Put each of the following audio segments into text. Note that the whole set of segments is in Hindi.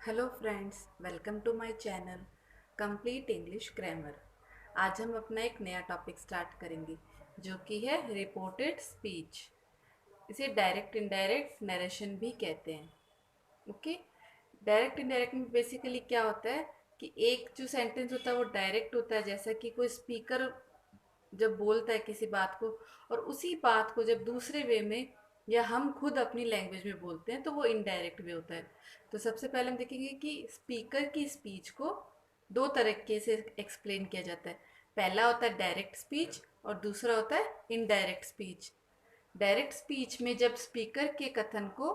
Hello friends, welcome to my channel complete English grammar. आज हम अपना एक नया टॉपिक स्टार्ट करेंगे जो कि है रिपोर्टेड स्पीच। इसे डायरेक्ट इनडायरेक्ट नरेशन भी कहते हैं। ओके, डायरेक्ट इनडायरेक्ट में बेसिकली क्या होता है कि एक जो सेंटेंस होता है वो डायरेक्ट होता है, जैसा कि कोई स्पीकर जब बोलता है किसी बात को और उसी बात को जब दूसरे वे में या हम खुद अपनी लैंग्वेज में बोलते हैं तो वो इनडायरेक्ट वे होता है। तो सबसे पहले हम देखेंगे कि स्पीकर की स्पीच को दो तरीके से एक्सप्लेन किया जाता है। पहला होता है डायरेक्ट स्पीच और दूसरा होता है इनडायरेक्ट स्पीच। डायरेक्ट स्पीच में जब स्पीकर के कथन को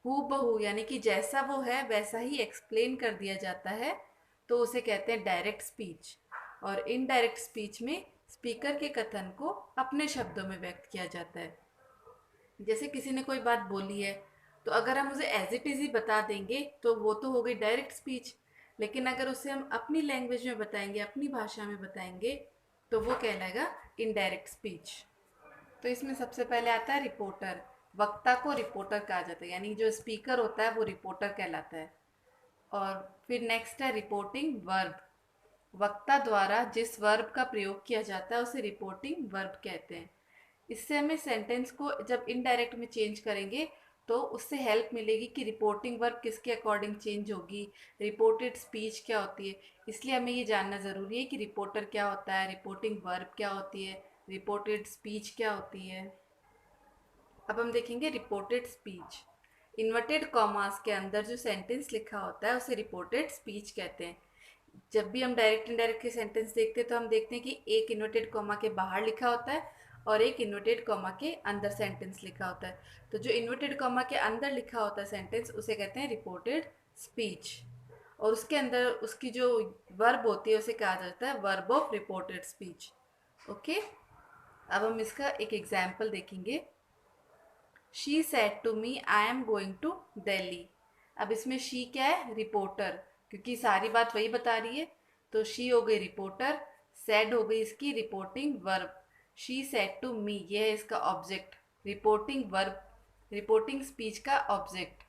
हू बहू यानी कि जैसा वो है वैसा ही एक्सप्लेन कर दिया जाता है तो उसे कहते हैं डायरेक्ट स्पीच। और इनडायरेक्ट स्पीच में स्पीकर के कथन को अपने शब्दों में व्यक्त किया जाता है। जैसे किसी ने कोई बात बोली है तो अगर हम उसे एज इट इज़ ही बता देंगे तो वो तो हो गई डायरेक्ट स्पीच, लेकिन अगर उसे हम अपनी लैंग्वेज में बताएंगे, अपनी भाषा में बताएंगे, तो वो कहलाएगा इनडायरेक्ट स्पीच। तो इसमें सबसे पहले आता है रिपोर्टर। वक्ता को रिपोर्टर कहा जाता है, यानी जो स्पीकर होता है वो रिपोर्टर कहलाता है। और फिर नेक्स्ट है रिपोर्टिंग वर्ब। वक्ता द्वारा जिस वर्ब का प्रयोग किया जाता है उसे रिपोर्टिंग वर्ब कहते हैं। इससे हमें सेंटेंस को जब इनडायरेक्ट में चेंज करेंगे तो उससे हेल्प मिलेगी कि रिपोर्टिंग वर्ब किसके अकॉर्डिंग चेंज होगी, रिपोर्टेड स्पीच क्या होती है। इसलिए हमें ये जानना ज़रूरी है कि रिपोर्टर क्या होता है, रिपोर्टिंग वर्ब क्या होती है, रिपोर्टेड स्पीच क्या होती है। अब हम देखेंगे रिपोर्टेड स्पीच। इन्वर्टेड कॉमास के अंदर जो सेंटेंस लिखा होता है उसे रिपोर्टेड स्पीच कहते हैं। जब भी हम डायरेक्ट इनडायरेक्ट के सेंटेंस देखते हैं तो हम देखते हैं कि एक इन्वर्टेड कॉमा के बाहर लिखा होता है और एक इन्वर्टेड कॉमा के अंदर सेंटेंस लिखा होता है। तो जो इन्वर्टेड कॉमा के अंदर लिखा होता है सेंटेंस उसे कहते हैं रिपोर्टेड स्पीच। और उसके अंदर उसकी जो वर्ब होती है उसे कहा जाता है verb of reported speech. Okay, अब हम इसका एक एग्जाम्पल देखेंगे। She said to me I am going to Delhi. अब इसमें शी क्या है, रिपोर्टर, क्योंकि सारी बात वही बता रही है। तो शी हो गई रिपोर्टर, सेड हो गई इसकी reporting verb. She said to me ये है इसका object, reporting verb, reporting speech का ऑब्जेक्ट।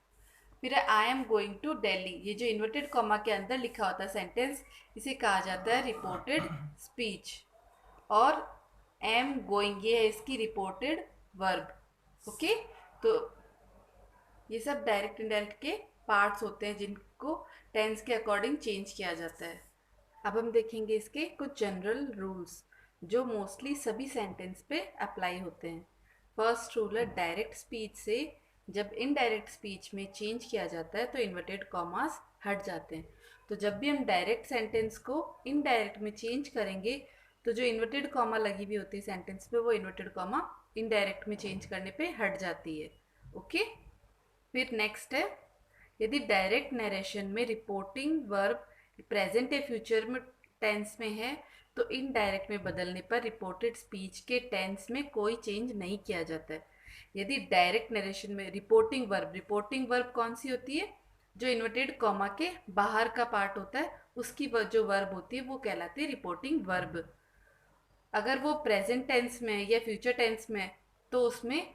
फिर I am going to Delhi, ये जो इन्वर्टेड कॉमा के अंदर लिखा होता है सेंटेंस इसे कहा जाता है रिपोर्टेड स्पीच। और एम गोइंग ये है इसकी रिपोर्टेड वर्ब। ओके, तो ये सब डायरेक्ट इनडायरेक्ट के पार्ट्स होते हैं जिनको टेंस के अकॉर्डिंग चेंज किया जाता है। अब हम देखेंगे इसके कुछ जनरल रूल्स जो मोस्टली सभी सेंटेंस पे अप्लाई होते हैं। फर्स्ट रूल है डायरेक्ट स्पीच से जब इनडायरेक्ट स्पीच में चेंज किया जाता है तो इन्वर्टेड कॉमास हट जाते हैं। तो जब भी हम डायरेक्ट सेंटेंस को इनडायरेक्ट में चेंज करेंगे तो जो इन्वर्टेड कॉमा लगी हुई होती है सेंटेंस पे वो इन्वर्टेड कॉमा इनडायरेक्ट में चेंज करने पे हट जाती है। ओके, फिर नेक्स्ट है यदि डायरेक्ट नरेशन में रिपोर्टिंग वर्ब प्रेजेंट या फ्यूचर में टेंस में है तो इनडायरेक्ट में बदलने पर रिपोर्टेड स्पीच के टेंस में कोई चेंज नहीं किया जाता है। यदि डायरेक्ट नरेशन में रिपोर्टिंग वर्ब कौन सी होती है, जो इन्वर्टेड कॉमा के बाहर का पार्ट होता है उसकी जो वर्ब होती है वो कहलाती है रिपोर्टिंग वर्ब। अगर वो प्रेजेंट टेंस में है या फ्यूचर टेंस में है तो उसमें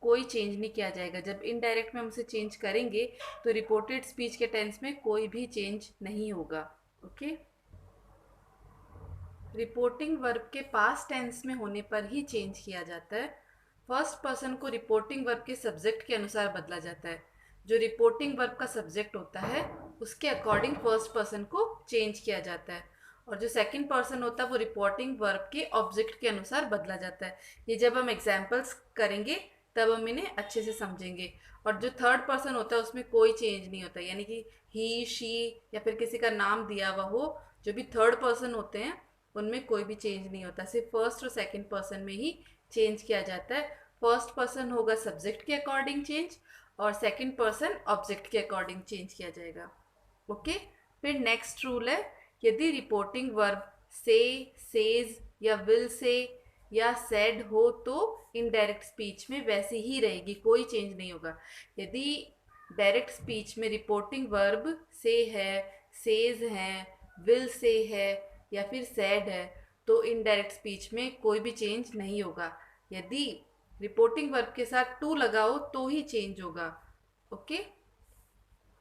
कोई चेंज नहीं किया जाएगा। जब इनडायरेक्ट में हम उसे चेंज करेंगे तो रिपोर्टेड स्पीच के टेंस में कोई भी चेंज नहीं होगा। ओके, रिपोर्टिंग वर्ब के पास्ट टेंस में होने पर ही चेंज किया जाता है। फर्स्ट पर्सन को रिपोर्टिंग वर्ब के सब्जेक्ट के अनुसार बदला जाता है। जो रिपोर्टिंग वर्ब का सब्जेक्ट होता है उसके अकॉर्डिंग फर्स्ट पर्सन को चेंज किया जाता है। और जो सेकंड पर्सन होता है वो रिपोर्टिंग वर्ब के ऑब्जेक्ट के अनुसार बदला जाता है। ये जब हम एग्जाम्पल्स करेंगे तब हम इन्हें अच्छे से समझेंगे। और जो थर्ड पर्सन होता है उसमें कोई चेंज नहीं होता, यानी कि ही शी या फिर किसी का नाम दिया हुआ हो, जो भी थर्ड पर्सन होते हैं उनमें कोई भी चेंज नहीं होता, सिर्फ फर्स्ट और सेकंड पर्सन में ही चेंज किया जाता है। फर्स्ट पर्सन होगा सब्जेक्ट के अकॉर्डिंग चेंज और सेकंड पर्सन ऑब्जेक्ट के अकॉर्डिंग चेंज किया जाएगा। ओके, फिर नेक्स्ट रूल है यदि रिपोर्टिंग वर्ब से, सेज या विल से या सेड हो तो इनडायरेक्ट स्पीच में वैसे ही रहेगी, कोई चेंज नहीं होगा। यदि डायरेक्ट स्पीच में रिपोर्टिंग वर्ब से है, सेज है, विल से है या फिर सैड है तो इनडायरेक्ट स्पीच में कोई भी चेंज नहीं होगा। यदि रिपोर्टिंग वर्ब के साथ टू लगाओ तो ही चेंज होगा। ओके,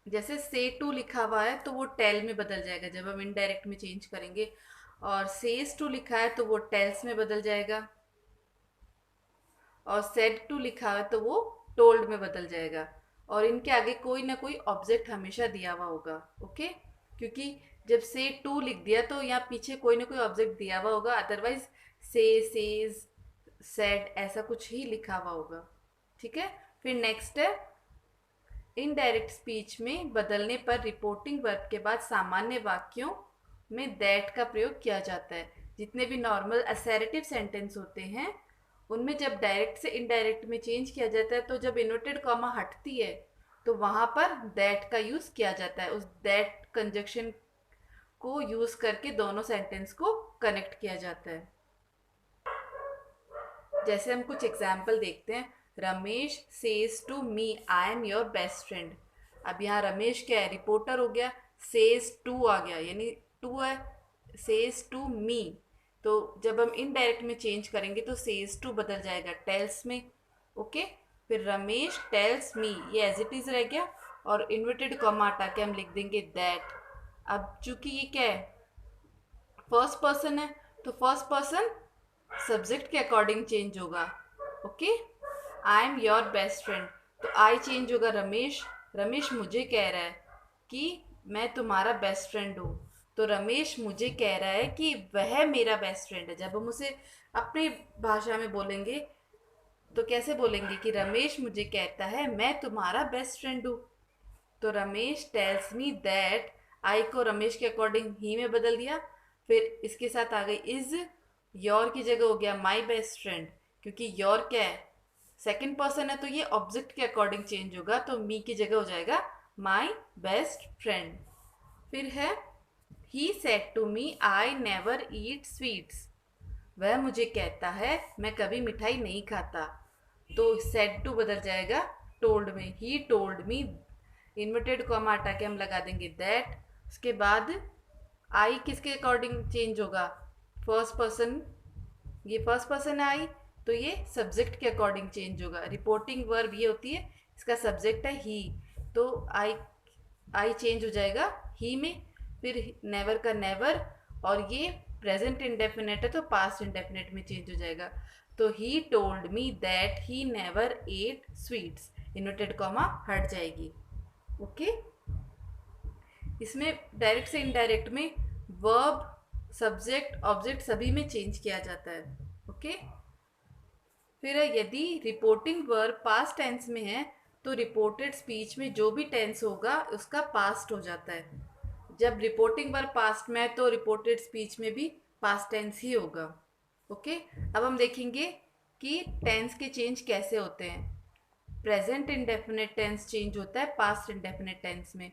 जैसे से टू लिखा हुआ है तो वो टेल में बदल जाएगा जब हम इनडायरेक्ट में चेंज करेंगे, और सेज टू लिखा है तो वो टेल्स में बदल जाएगा, और सेड टू लिखा है तो वो टोल्ड में बदल जाएगा, और इनके आगे कोई ना कोई ऑब्जेक्ट हमेशा दिया हुआ होगा। ओके, क्योंकि जब से टू लिख दिया तो यहाँ पीछे कोई ना कोई ऑब्जेक्ट दिया हुआ होगा, अदरवाइज से, सेज, सेड ऐसा कुछ ही लिखा हुआ होगा। ठीक है, फिर नेक्स्ट है इनडायरेक्ट स्पीच में बदलने पर रिपोर्टिंग वर्ब के बाद सामान्य वाक्यों में दैट का प्रयोग किया जाता है। जितने भी नॉर्मल असर्टिव सेंटेंस होते हैं उनमें जब डायरेक्ट से इनडायरेक्ट में चेंज किया जाता है तो जब इन्वर्टेड कॉमा हटती है तो वहां पर दैट का यूज किया जाता है। उस दैट कंजक्शन को यूज करके दोनों सेंटेंस को कनेक्ट किया जाता है। जैसे हम कुछ एग्जाम्पल देखते हैं। Ramesh says to me I am your best friend. अब यहाँ रमेश क्या है, रिपोर्टर हो गया, सेज टू आ गया यानी टू है, सेज टू मी। तो जब हम इनडायरेक्ट में चेंज करेंगे तो सेज टू बदल जाएगा टेल्स में। ओके, फिर रमेश टेल्स मी, ये एज इट इज रह गया, और इन्वर्टेड कॉमा हटा के हम लिख देंगे दैट। अब चूंकि ये क्या है, फर्स्ट पर्सन है, तो फर्स्ट पर्सन सब्जेक्ट के अकॉर्डिंग चेंज होगा। Okay, I am your best friend, तो आई चेंज होगा रमेश, रमेश मुझे कह रहा है कि मैं तुम्हारा बेस्ट फ्रेंड हूँ, तो रमेश मुझे कह रहा है कि वह मेरा बेस्ट फ्रेंड है। जब हम उसे अपनी भाषा में बोलेंगे तो कैसे बोलेंगे कि रमेश मुझे कहता है मैं तुम्हारा बेस्ट फ्रेंड हूँ। तो रमेश टेल्स मी दैट, आई को रमेश के अकॉर्डिंग ही में बदल दिया, फिर इसके साथ आ गई इज, योर की जगह हो गया माई बेस्ट फ्रेंड, क्योंकि योर क्या है, सेकंड पर्सन है तो ये ऑब्जेक्ट के अकॉर्डिंग चेंज होगा, तो मी की जगह हो जाएगा माई बेस्ट फ्रेंड। फिर है he said to me I never eat sweets, वह मुझे कहता है मैं कभी मिठाई नहीं खाता, तो सेड टू बदल जाएगा टोल्ड में, ही टोल्ड मी, इन्वर्टेड कॉमा हटा के हम लगा देंगे दैट। उसके बाद आई किसके अकॉर्डिंग चेंज होगा, फर्स्ट पर्सन, ये फर्स्ट पर्सन है आई, तो ये सब्जेक्ट के अकॉर्डिंग चेंज होगा। रिपोर्टिंग वर्ब ये होती है, इसका सब्जेक्ट है ही, तो आई चेंज हो जाएगा ही में। फिर नेवर का नेवर, और ये प्रेजेंट इंडेफिनेट है तो पास्ट इंडेफिनेट में चेंज हो जाएगा। तो he told me that he never ate sweets, inverted comma हट जाएगी। ओके, इसमें डायरेक्ट से इनडायरेक्ट में वर्ब, सब्जेक्ट, ऑब्जेक्ट सभी में चेंज किया जाता है। ओके, फिर यदि रिपोर्टिंग वर्ब पास्ट टेंस में है तो रिपोर्टेड स्पीच में जो भी टेंस होगा उसका पास्ट हो जाता है। जब रिपोर्टिंग वर्ब पास्ट में है तो रिपोर्टेड स्पीच में भी पास्ट टेंस ही होगा। ओके, अब हम देखेंगे कि टेंस के चेंज कैसे होते हैं। प्रेजेंट इंडेफिनिट टेंस चेंज होता है पास्ट इंडेफिनिट टेंस में।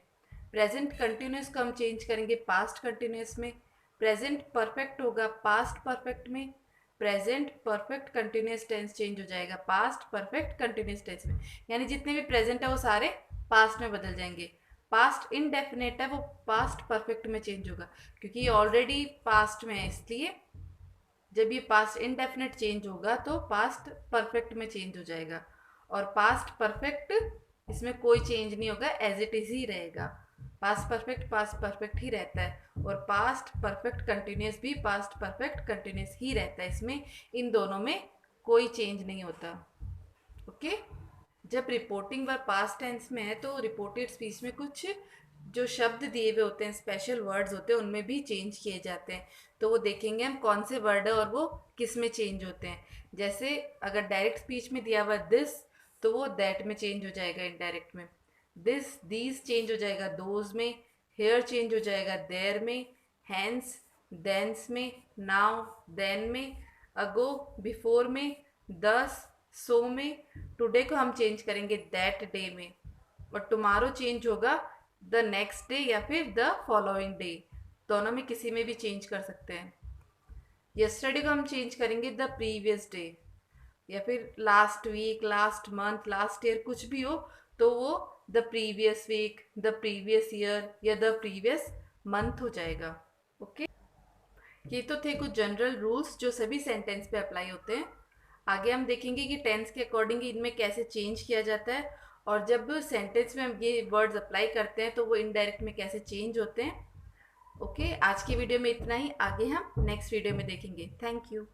प्रेजेंट कंटिन्यूस को हम चेंज करेंगे पास्ट कंटिन्यूस में। प्रेजेंट परफेक्ट होगा पास्ट परफेक्ट में। Present perfect continuous tense change हो जाएगा पास्ट परफेक्ट कंटिन्यूस टेंस में, यानी जितने भी प्रेजेंट है वो सारे पास्ट में बदल जाएंगे। पास्ट इनडेफिनेट है वो पास्ट परफेक्ट में चेंज होगा, क्योंकि ये ऑलरेडी पास्ट में है, इसलिए जब ये पास्ट इनडेफिनेट चेंज होगा तो पास्ट परफेक्ट में चेंज हो जाएगा। और पास्ट परफेक्ट इसमें कोई चेंज नहीं होगा, एज इट इज ही रहेगा। पास्ट परफेक्ट ही रहता है, और पास्ट परफेक्ट कंटिन्यूस भी पास्ट परफेक्ट कंटिन्यूस ही रहता है, इसमें इन दोनों में कोई चेंज नहीं होता। ओके, जब रिपोर्टिंग वर्ब पास्ट टेंस में है तो रिपोर्टेड स्पीच में कुछ जो शब्द दिए हुए होते हैं, स्पेशल वर्ड्स होते हैं, उनमें भी चेंज किए जाते हैं। तो वो देखेंगे हम कौन से वर्ड है और वो किस में चेंज होते हैं। जैसे अगर डायरेक्ट स्पीच में दिया हुआ दिस, तो वो दैट में चेंज हो जाएगा इनडायरेक्ट में। दिस दीज चेंज हो जाएगा दोज में। हेयर चेंज हो जाएगा देयर में। हैंस देंस में। नाउ देन में। अगो बिफोर में। दस सो में। टुडे को हम चेंज करेंगे दैट डे में, और टुमारो चेंज होगा द नेक्स्ट डे या फिर द फॉलोइंग डे, दोनों में किसी में भी चेंज कर सकते हैं। यस्टरडे को हम चेंज करेंगे द प्रीवियस डे, या फिर last week, last month, last year, कुछ भी हो तो वो the previous week, the previous year या द प्रीवियस मंथ हो जाएगा। ओके, ये तो थे कुछ जनरल रूल्स जो सभी सेंटेंस पे अप्लाई होते हैं। आगे हम देखेंगे कि टेंस के अकॉर्डिंग इनमें कैसे चेंज किया जाता है, और जब सेंटेंस में हम ये वर्ड्स अप्लाई करते हैं तो वो इनडायरेक्ट में कैसे चेंज होते हैं। ओके, आज की वीडियो में इतना ही, आगे हम नेक्स्ट वीडियो में देखेंगे। Thank you.